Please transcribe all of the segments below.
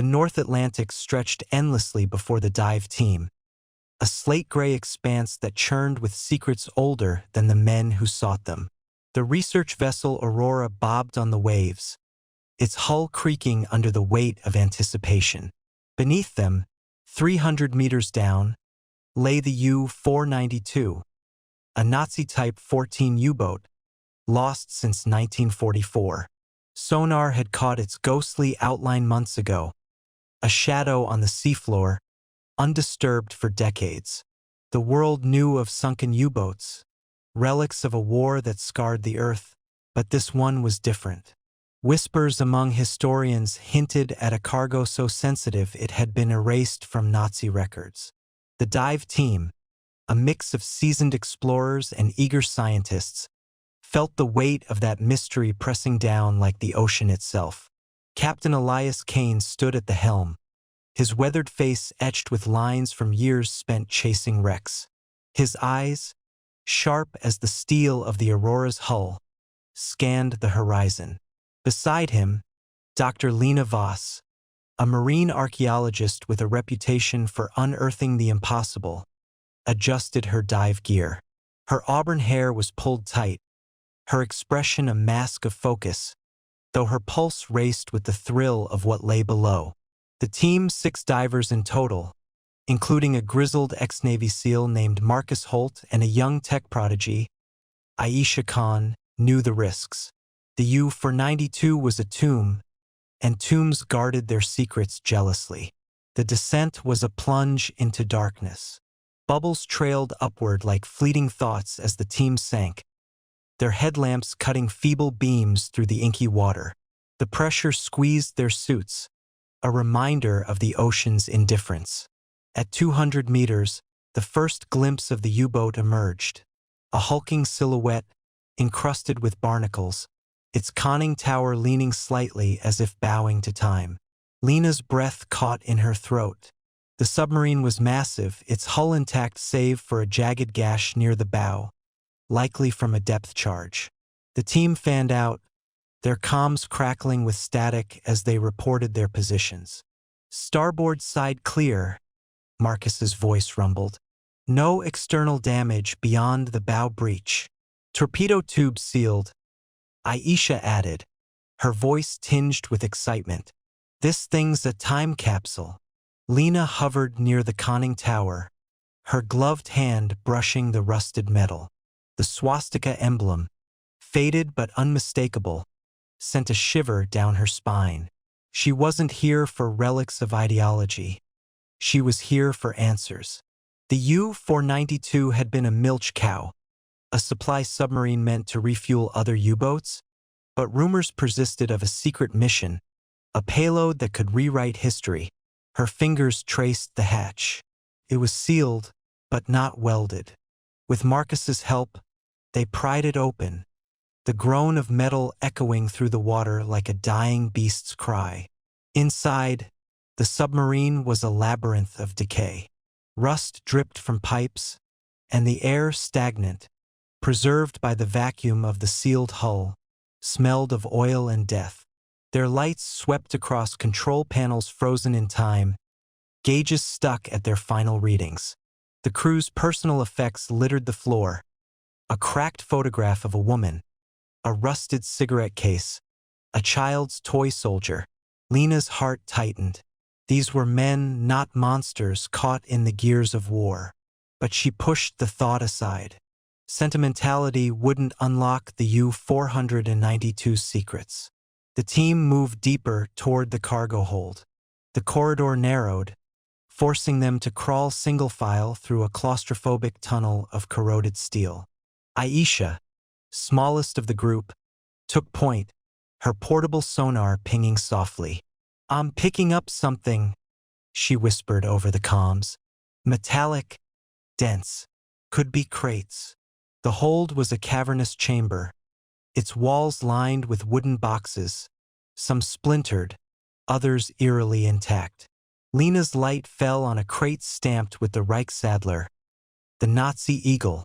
The North Atlantic stretched endlessly before the dive team, a slate-gray expanse that churned with secrets older than the men who sought them. The research vessel Aurora bobbed on the waves, its hull creaking under the weight of anticipation. Beneath them, 300 meters down, lay the U-492, a Nazi-type 14 U-boat, lost since 1944. Sonar had caught its ghostly outline months ago, a shadow on the seafloor, undisturbed for decades. The world knew of sunken U-boats, relics of a war that scarred the earth, but this one was different. Whispers among historians hinted at a cargo so sensitive it had been erased from Nazi records. The dive team, a mix of seasoned explorers and eager scientists, felt the weight of that mystery pressing down like the ocean itself. Captain Elias Kane stood at the helm, his weathered face etched with lines from years spent chasing wrecks. His eyes, sharp as the steel of the Aurora's hull, scanned the horizon. Beside him, Dr. Lena Voss, a marine archaeologist with a reputation for unearthing the impossible, adjusted her dive gear. Her auburn hair was pulled tight, her expression a mask of focus, though her pulse raced with the thrill of what lay below. The team's 6 divers in total, including a grizzled ex-Navy SEAL named Marcus Holt and a young tech prodigy, Aisha Khan, knew the risks. The U-492 was a tomb, and tombs guarded their secrets jealously. The descent was a plunge into darkness. Bubbles trailed upward like fleeting thoughts as the team sank, their headlamps cutting feeble beams through the inky water. The pressure squeezed their suits, a reminder of the ocean's indifference. At 200 meters, the first glimpse of the U-boat emerged, a hulking silhouette encrusted with barnacles, its conning tower leaning slightly as if bowing to time. Lena's breath caught in her throat. The submarine was massive, its hull intact save for a jagged gash near the bow, likely from a depth charge. The team fanned out, their comms crackling with static as they reported their positions. "Starboard side clear," Marcus's voice rumbled. "No external damage beyond the bow breach. Torpedo tubes sealed," Aisha added, her voice tinged with excitement. "This thing's a time capsule." Lena hovered near the conning tower, her gloved hand brushing the rusted metal. The swastika emblem, faded but unmistakable, sent a shiver down her spine. She wasn't here for relics of ideology. She was here for answers. The U-492 had been a milch cow, a supply submarine meant to refuel other U-boats, but rumors persisted of a secret mission, a payload that could rewrite history. Her fingers traced the hatch. It was sealed, but not welded. With Marcus's help, they pried it open, the groan of metal echoing through the water like a dying beast's cry. Inside, the submarine was a labyrinth of decay. Rust dripped from pipes, and the air stagnant, preserved by the vacuum of the sealed hull, smelled of oil and death. Their lights swept across control panels frozen in time, gauges stuck at their final readings. The crew's personal effects littered the floor, a cracked photograph of a woman, a rusted cigarette case, a child's toy soldier. Lena's heart tightened. These were men, not monsters, caught in the gears of war. But she pushed the thought aside. Sentimentality wouldn't unlock the U-492's secrets. The team moved deeper toward the cargo hold. The corridor narrowed, forcing them to crawl single file through a claustrophobic tunnel of corroded steel. Aisha, smallest of the group, took point, her portable sonar pinging softly. "I'm picking up something," she whispered over the comms. "Metallic, dense, could be crates." The hold was a cavernous chamber, its walls lined with wooden boxes, some splintered, others eerily intact. Lena's light fell on a crate stamped with the Reichsadler, the Nazi eagle,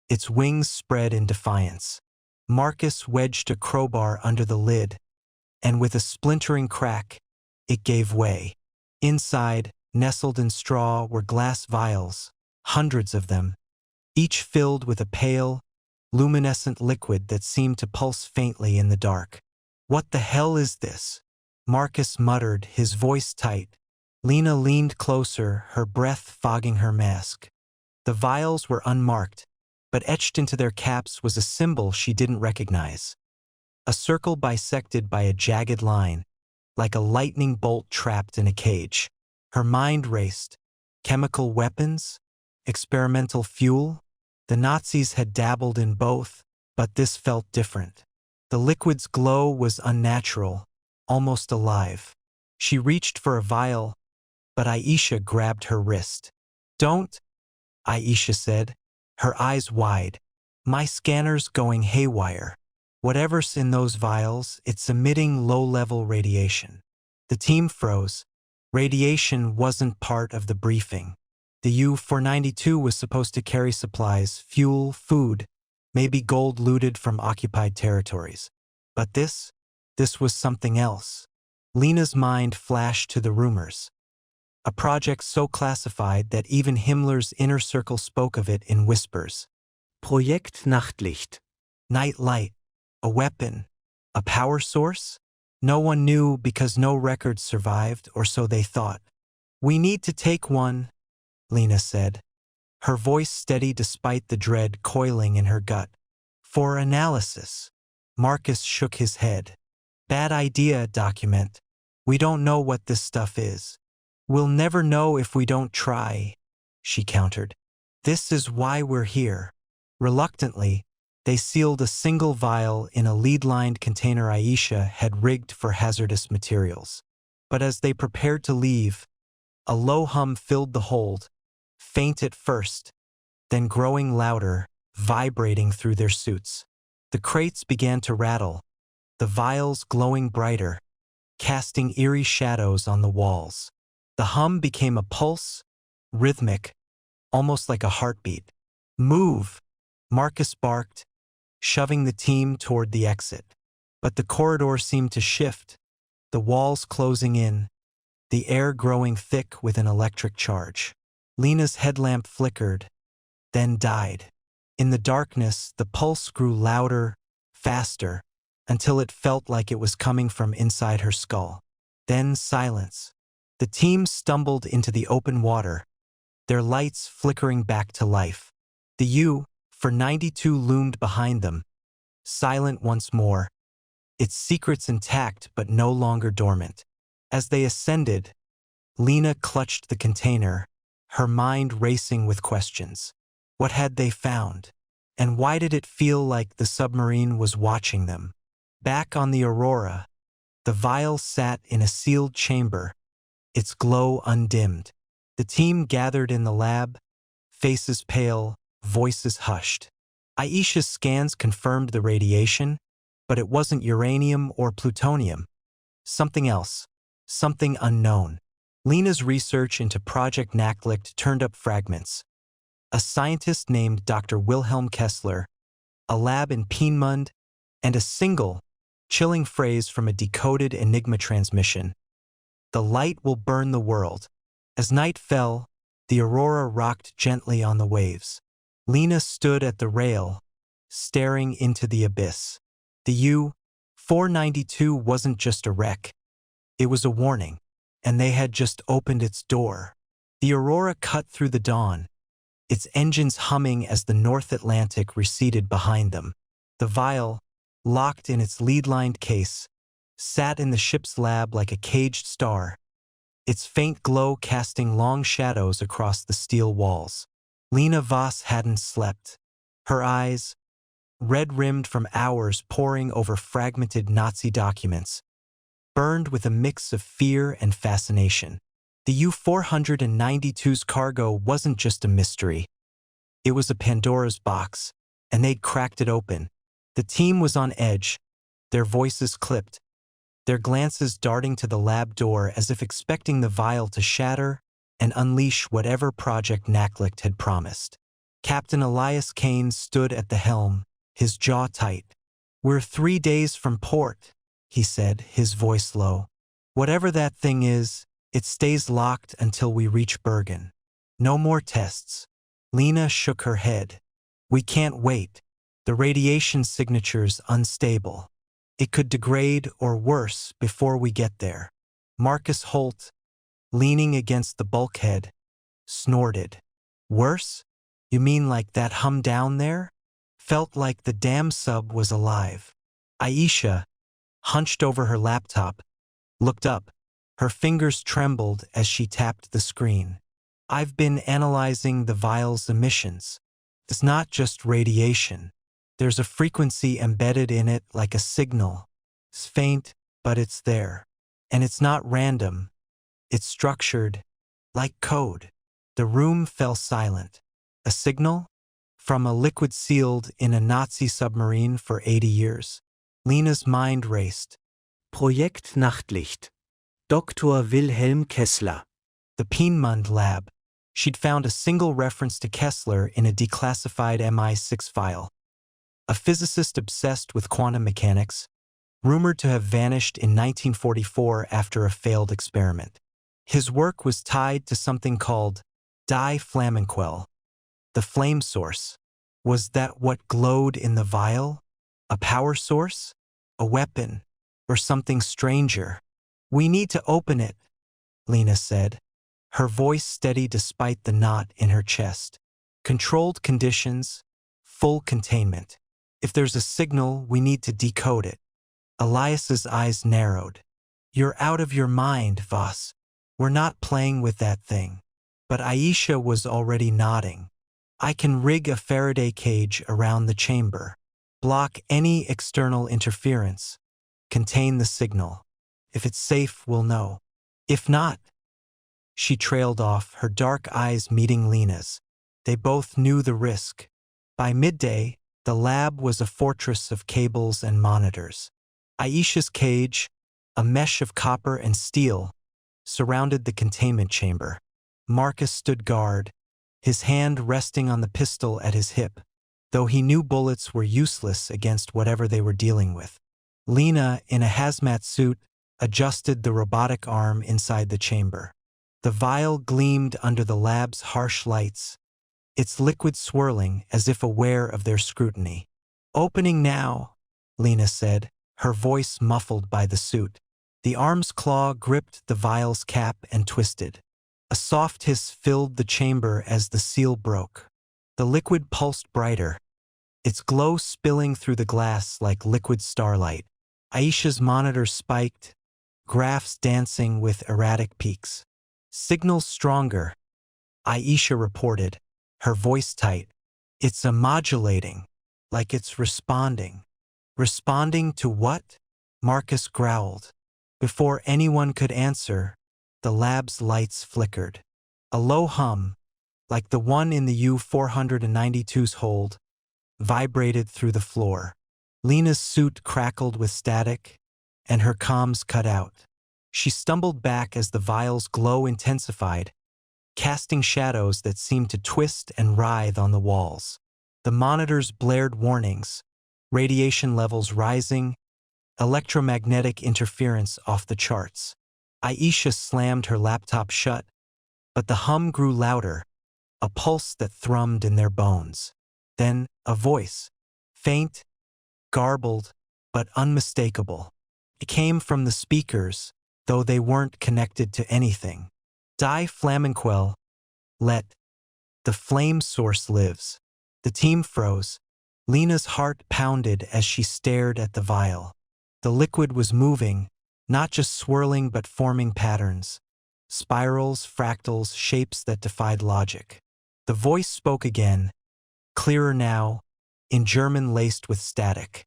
its wings spread in defiance. Marcus wedged a crowbar under the lid, and with a splintering crack, it gave way. Inside, nestled in straw, were glass vials, hundreds of them, each filled with a pale, luminescent liquid that seemed to pulse faintly in the dark. "What the hell is this?" Marcus muttered, his voice tight. Lena leaned closer, her breath fogging her mask. The vials were unmarked, but etched into their caps was a symbol she didn't recognize. A circle bisected by a jagged line, like a lightning bolt trapped in a cage. Her mind raced. Chemical weapons? Experimental fuel? The Nazis had dabbled in both, but this felt different. The liquid's glow was unnatural, almost alive. She reached for a vial, but Aisha grabbed her wrist. "Don't," Aisha said, her eyes wide. "My scanner's going haywire. Whatever's in those vials, it's emitting low-level radiation." The team froze. Radiation wasn't part of the briefing. The U-492 was supposed to carry supplies, fuel, food, maybe gold looted from occupied territories. But this was something else. Lena's mind flashed to the rumors. A project so classified that even Himmler's inner circle spoke of it in whispers. Projekt Nachtlicht. Night light. A weapon. A power source? No one knew because no records survived, or so they thought. "We need to take one," Lena said, her voice steady despite the dread coiling in her gut. "For analysis." Marcus shook his head. "Bad idea, document. We don't know what this stuff is." "We'll never know if we don't try," she countered. "This is why we're here." Reluctantly, they sealed a single vial in a lead-lined container Aisha had rigged for hazardous materials. But as they prepared to leave, a low hum filled the hold, faint at first, then growing louder, vibrating through their suits. The crates began to rattle, the vials glowing brighter, casting eerie shadows on the walls. The hum became a pulse, rhythmic, almost like a heartbeat. "Move!" Marcus barked, shoving the team toward the exit. But the corridor seemed to shift, the walls closing in, the air growing thick with an electric charge. Lena's headlamp flickered, then died. In the darkness, the pulse grew louder, faster, until it felt like it was coming from inside her skull. Then silence. The team stumbled into the open water, their lights flickering back to life. The U-492 loomed behind them, silent once more, its secrets intact but no longer dormant. As they ascended, Lena clutched the container, her mind racing with questions. What had they found? And why did it feel like the submarine was watching them? Back on the Aurora, the vial sat in a sealed chamber, its glow undimmed. The team gathered in the lab, faces pale, voices hushed. Aisha's scans confirmed the radiation, but it wasn't uranium or plutonium. Something else, something unknown. Lena's research into Project Nachtlicht turned up fragments. A scientist named Dr. Wilhelm Kessler, a lab in Peenemünde, and a single, chilling phrase from a decoded Enigma transmission. "The light will burn the world." As night fell, the Aurora rocked gently on the waves. Lena stood at the rail, staring into the abyss. The U-492 wasn't just a wreck. It was a warning, and they had just opened its door. The Aurora cut through the dawn, its engines humming as the North Atlantic receded behind them. The vial, locked in its lead-lined case, sat in the ship's lab like a caged star, its faint glow casting long shadows across the steel walls. Lena Voss hadn't slept. Her eyes, red-rimmed from hours poring over fragmented Nazi documents, burned with a mix of fear and fascination. The U-492's cargo wasn't just a mystery. It was a Pandora's box, and they'd cracked it open. The team was on edge, their voices clipped, their glances darting to the lab door as if expecting the vial to shatter and unleash whatever Project Nachtlicht had promised. Captain Elias Kane stood at the helm, his jaw tight. "We're 3 days from port," he said, his voice low. Whatever that thing is, it stays locked until we reach Bergen. No more tests. Lena shook her head. We can't wait. The radiation signature's unstable. It could degrade or worse before we get there. Marcus Holt, leaning against the bulkhead, snorted. Worse? You mean like that hum down there? Felt like the damn sub was alive. Aisha, hunched over her laptop, looked up. Her fingers trembled as she tapped the screen. I've been analyzing the vial's emissions. It's not just radiation. There's a frequency embedded in it like a signal. It's faint, but it's there. And it's not random. It's structured, like code. The room fell silent. A signal? From a liquid sealed in a Nazi submarine for 80 years. Lena's mind raced. Projekt Nachtlicht. Dr. Wilhelm Kessler. The Pienmund lab. She'd found a single reference to Kessler in a declassified MI6 file. A physicist obsessed with quantum mechanics, rumored to have vanished in 1944 after a failed experiment. His work was tied to something called Die Flammenquelle, the flame source. Was that what glowed in the vial? A power source? A weapon? Or something stranger? We need to open it, Lena said, her voice steady despite the knot in her chest. Controlled conditions, full containment. If there's a signal, we need to decode it. Elias's eyes narrowed. You're out of your mind, Voss. We're not playing with that thing. But Aisha was already nodding. I can rig a Faraday cage around the chamber. Block any external interference. Contain the signal. If it's safe, we'll know. If not, she trailed off, her dark eyes meeting Lena's. They both knew the risk. By midday, the lab was a fortress of cables and monitors. Aisha's cage, a mesh of copper and steel, surrounded the containment chamber. Marcus stood guard, his hand resting on the pistol at his hip, though he knew bullets were useless against whatever they were dealing with. Lena, in a hazmat suit, adjusted the robotic arm inside the chamber. The vial gleamed under the lab's harsh lights, its liquid swirling as if aware of their scrutiny. Opening now, Lena said, her voice muffled by the suit. The arm's claw gripped the vial's cap and twisted. A soft hiss filled the chamber as the seal broke. The liquid pulsed brighter, its glow spilling through the glass like liquid starlight. Aisha's monitor spiked, graphs dancing with erratic peaks. Signals stronger, Aisha reported, her voice tight. It's a modulating, like it's responding. Responding to what? Marcus growled. Before anyone could answer, the lab's lights flickered. A low hum, like the one in the U-492's hold, vibrated through the floor. Lena's suit crackled with static, and her comms cut out. She stumbled back as the vial's glow intensified, casting shadows that seemed to twist and writhe on the walls. The monitors blared warnings, radiation levels rising, electromagnetic interference off the charts. Aisha slammed her laptop shut, but the hum grew louder, a pulse that thrummed in their bones. Then, a voice, faint, garbled, but unmistakable. It came from the speakers, though they weren't connected to anything. Die Flammenquelle, let the flame source lives. The team froze. Lena's heart pounded as she stared at the vial. The liquid was moving, not just swirling but forming patterns. Spirals, fractals, shapes that defied logic. The voice spoke again, clearer now, in German laced with static.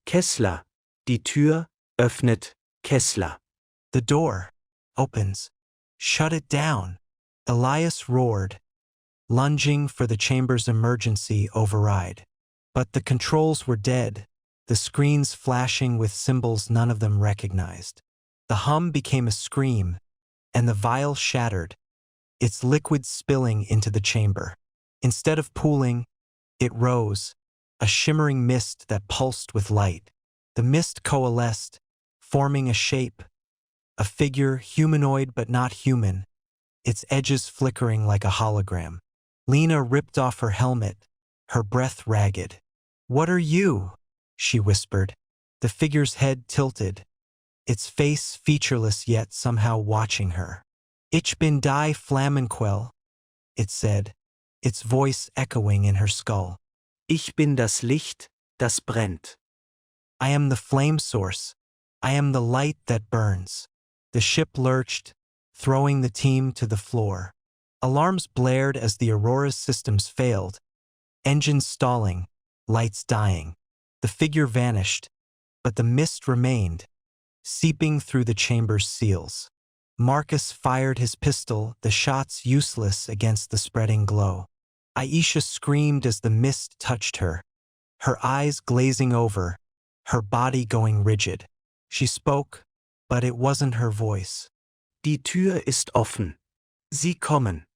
Kessler. Die Tür öffnet Kessler. The door opens. Shut it down. Elias roared, lunging for the chamber's emergency override. But the controls were dead, the screens flashing with symbols none of them recognized. The hum became a scream, and the vial shattered, its liquid spilling into the chamber. Instead of pooling, it rose, a shimmering mist that pulsed with light. The mist coalesced, forming a shape, a figure humanoid but not human, its edges flickering like a hologram. Lena ripped off her helmet, her breath ragged. "What are you?" she whispered. The figure's head tilted, its face featureless yet somehow watching her. "Ich bin die Flammenquelle," it said, its voice echoing in her skull. Ich bin das Licht, das brennt. "I am the flame source. I am the light that burns." The ship lurched, throwing the team to the floor. Alarms blared as the Aurora's systems failed, engines stalling, lights dying. The figure vanished, but the mist remained, seeping through the chamber's seals. Marcus fired his pistol, the shots useless against the spreading glow. Aisha screamed as the mist touched her, her eyes glazing over, her body going rigid. She spoke, but it wasn't her voice. Die Tür ist offen. Sie kommen.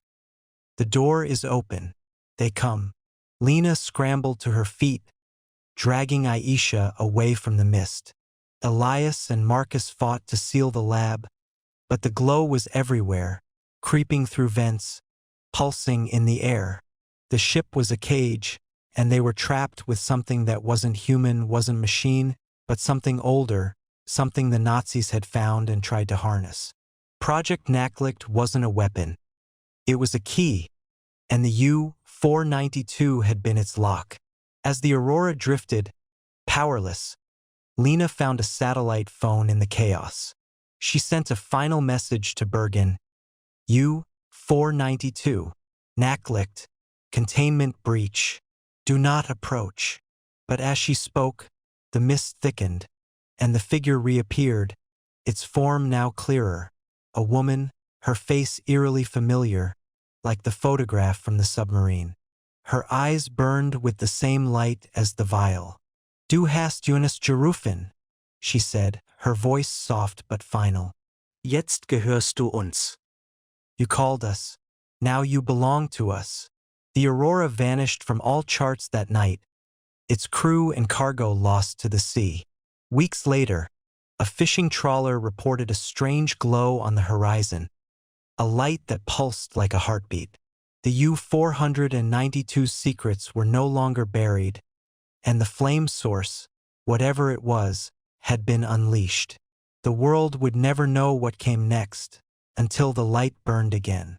The door is open. They come. Lena scrambled to her feet, dragging Aisha away from the mist. Elias and Marcus fought to seal the lab, but the glow was everywhere, creeping through vents, pulsing in the air. The ship was a cage, and they were trapped with something that wasn't human, wasn't machine, but something older, something the Nazis had found and tried to harness. Project Nachtlicht wasn't a weapon. It was a key, and the U-492 had been its lock. As the Aurora drifted, powerless, Lena found a satellite phone in the chaos. She sent a final message to Bergen. U-492. Nachtlicht. Containment breach. Do not approach. But as she spoke, the mist thickened, and the figure reappeared, its form now clearer. A woman, her face eerily familiar, like the photograph from the submarine. Her eyes burned with the same light as the vial. "Du hast uns gerufen," she said, her voice soft but final. Jetzt gehörst du uns. "You called us. Now you belong to us." The Aurora vanished from all charts that night, its crew and cargo lost to the sea. Weeks later, a fishing trawler reported a strange glow on the horizon, a light that pulsed like a heartbeat. The U-492's secrets were no longer buried, and the flame source, whatever it was, had been unleashed. The world would never know what came next, until the light burned again.